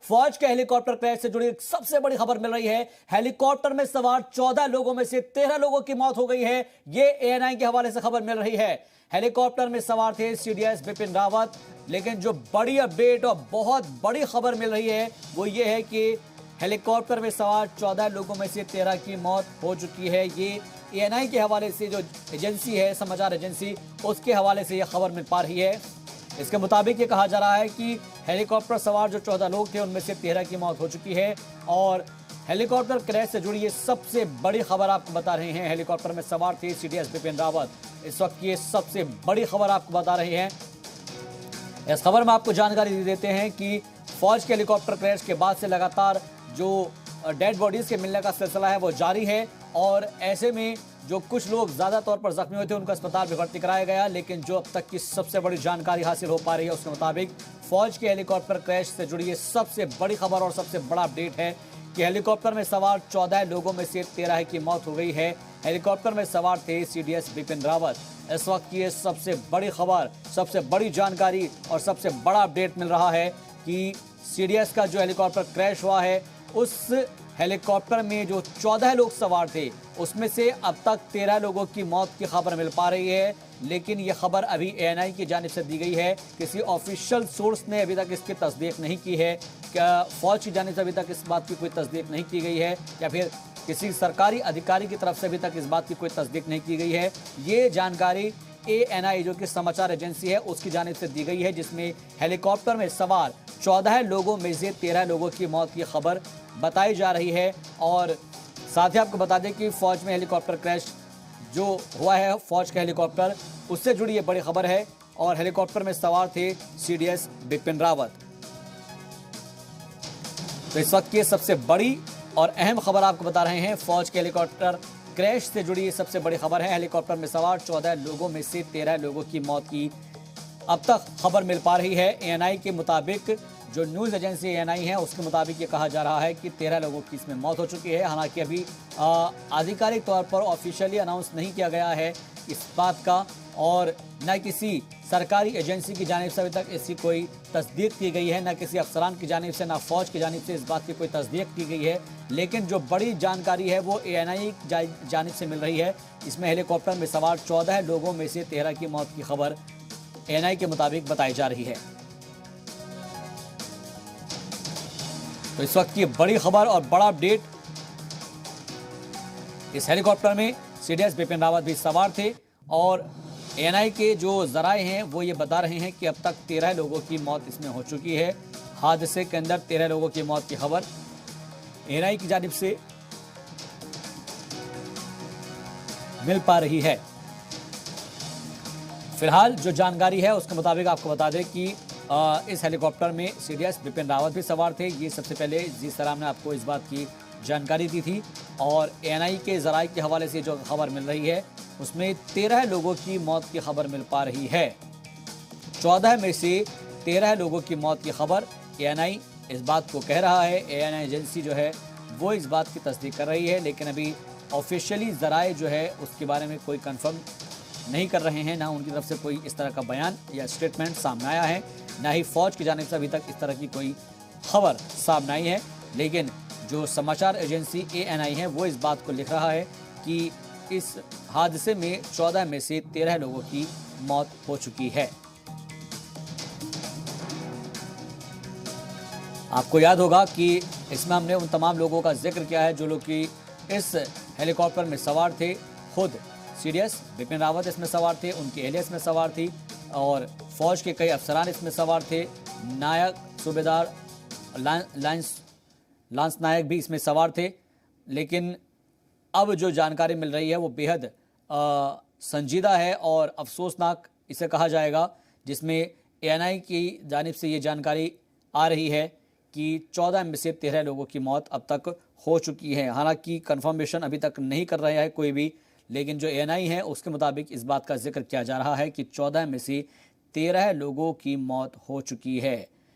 फौज के helicopter crash से जुड़ी एक सबसे बड़ी खबर मिल रही है। हेलीकॉप्टर में सवार 14 लोगों में से 13 लोगों की मौत हो गई है। यह एएनआई के हवाले से खबर मिल रही है। हेलीकॉप्टर में सवार थे सीडीएस बिपिन रावत, लेकिन जो बड़ी अपडेट और बहुत बड़ी खबर मिल रही है वो ये है कि हेलीकॉप्टर में सवार 14 लोगों में से 13 की मौत हो चुकी है। ये एएनआई के हवाले से, जो एजेंसी है, समाचार एजेंसी, उसके हवाले से यह खबर मिल पा रही है। इसके मुताबिक ये कहा जा रहा है कि हेलीकॉप्टर सवार जो 14 लोग थे उनमें से 13 की मौत हो चुकी है। और हेलीकॉप्टर क्रैश से जुड़ी ये सबसे बड़ी खबर आपको बता रहे हैं। हेलीकॉप्टर में सवार थे सीडीएस बिपिन रावत। इस वक्त ये सबसे बड़ी खबर आपको बता रहे हैं। इस खबर में आपको जानकारी दे देते हैं कि फौज के हेलीकॉप्टर क्रैश के बाद से लगातार जो डेड बॉडीज के मिलने का सिलसिला है वो जारी है। और ऐसे में जो कुछ लोग ज्यादा तौर पर जख्मी हुए थे उनको अस्पताल में भर्ती कराया गया, लेकिन जो अब तक की सबसे बड़ी जानकारी हासिल हो पा रही है उसके मुताबिक फौज के हेलीकॉप्टर क्रैश से जुड़ी ये सबसे बड़ी खबर और सबसे बड़ा अपडेट है कि हेलीकॉप्टर में सवार 14 लोगों में से 13 की मौत हो गई है। हेलीकॉप्टर में सवार थे सीडीएस बिपिन रावत। इस वक्त की ये सबसे बड़ी खबर, सबसे बड़ी जानकारी और सबसे बड़ा अपडेट मिल रहा है कि सीडीएस का जो हेलीकॉप्टर क्रैश हुआ है उस हेलीकॉप्टर में जो 14 लोग सवार थे उसमें से अब तक 13 लोगों की मौत की खबर मिल पा रही है। लेकिन यह खबर अभी एएनआई की जानिब से दी गई है। किसी ऑफिशियल सोर्स ने अभी तक इसकी तस्दीक नहीं की है। क्या फौज की जानिब से अभी तक इस बात की कोई तस्दीक नहीं की गई है, या फिर किसी सरकारी अधिकारी की तरफ से अभी तक इस बात की कोई तस्दीक नहीं की गई है। ये जानकारी एएनआई जो कि समाचार एजेंसी है उसकी जानिब से दी गई है, जिसमें हेलीकॉप्टर में सवार 14 लोगों में से 13 लोगों की मौत की खबर बताई जा रही है। और साथ ही आपको बता दें कि फौज में हेलीकॉप्टर क्रैश जो हुआ है, फौज का हेलीकॉप्टर, उससे जुड़ी ये बड़ी खबर है। और हेलीकॉप्टर में सवार थे सीडीएस बिपिन रावत। तो इस वक्त की सबसे बड़ी और अहम खबर आपको बता रहे हैं। फौज के हेलीकॉप्टर क्रैश से जुड़ी ये सबसे बड़ी खबर है। हेलीकॉप्टर में सवार 14 लोगों में से 13 लोगों की मौत की अब तक खबर मिल पा रही है। एएनआई के मुताबिक, जो न्यूज़ एजेंसी एएनआई है उसके मुताबिक ये कहा जा रहा है कि 13 लोगों की इसमें मौत हो चुकी है। हालांकि अभी आधिकारिक तौर पर ऑफिशियली अनाउंस नहीं किया गया है इस बात का, और न किसी सरकारी एजेंसी की जानिब से अभी तक इसकी कोई तस्दीक की गई है, न किसी अफसरान की जानिब से, न फौज की जानिब से इस बात की कोई तस्दीक की गई है। लेकिन जो बड़ी जानकारी है वो एएनआई जानिब से मिल रही है। इसमें हेलीकॉप्टर में सवार 14 लोगों में से 13 की मौत की खबर एएनआई के मुताबिक बताई जा रही है। तो इस वक्त की बड़ी खबर और बड़ा अपडेट, इस हेलीकॉप्टर में सीडीएस बिपिन रावत भी सवार थे। और एएनआई के जो जराए हैं वो ये बता रहे हैं कि अब तक 13 लोगों की मौत इसमें हो चुकी है। हादसे के अंदर 13 लोगों की मौत की खबर एएनआई की जानिब से मिल पा रही है। फिलहाल जो जानकारी है उसके मुताबिक आपको बता दें कि इस हेलीकॉप्टर में सीडीएस बिपिन रावत भी सवार थे। ये सबसे पहले जी सलाम ने आपको इस बात की जानकारी दी थी। और एएनआई के जराए के हवाले से जो खबर मिल रही है उसमें 13 लोगों की मौत की खबर मिल पा रही है। 14 में से 13 लोगों की मौत की खबर एएनआई इस बात को कह रहा है। एएनआई एजेंसी जो है वो इस बात की तस्दीक कर रही है, लेकिन अभी ऑफिशियली जराए जो है उसके बारे में कोई कंफर्म नहीं कर रहे हैं। ना उनकी तरफ से कोई इस तरह का बयान या स्टेटमेंट सामने आया है, ना ही फौज की जानिब से अभी तक इस तरह की कोई खबर सामने आई है। लेकिन जो समाचार एजेंसी एएनआई है वो इस बात को लिख रहा है कि इस हादसे में 14 में से 13 लोगों की मौत हो चुकी है। आपको याद होगा कि इसमें हमने उन तमाम लोगों का जिक्र किया है जो लोग कि इस हेलीकॉप्टर में सवार थे। खुद सीडीएस बिपिन रावत इसमें सवार थे, उनकी एहलिया इसमें सवार थी, और फौज के कई अफसरान इसमें सवार थे। नायक, सूबेदार, लांस नायक भी इसमें सवार थे। लेकिन अब जो जानकारी मिल रही है वो बेहद संजीदा है और अफसोसनाक इसे कहा जाएगा, जिसमें एएनआई की जानिब से ये जानकारी आ रही है कि 14 में से 13 लोगों की मौत अब तक हो चुकी है। हालांकि कंफर्मेशन अभी तक नहीं कर रहा है कोई भी, लेकिन जो एएनआई है उसके मुताबिक इस बात का जिक्र किया जा रहा है कि 14 में से 13 लोगों की मौत हो चुकी है।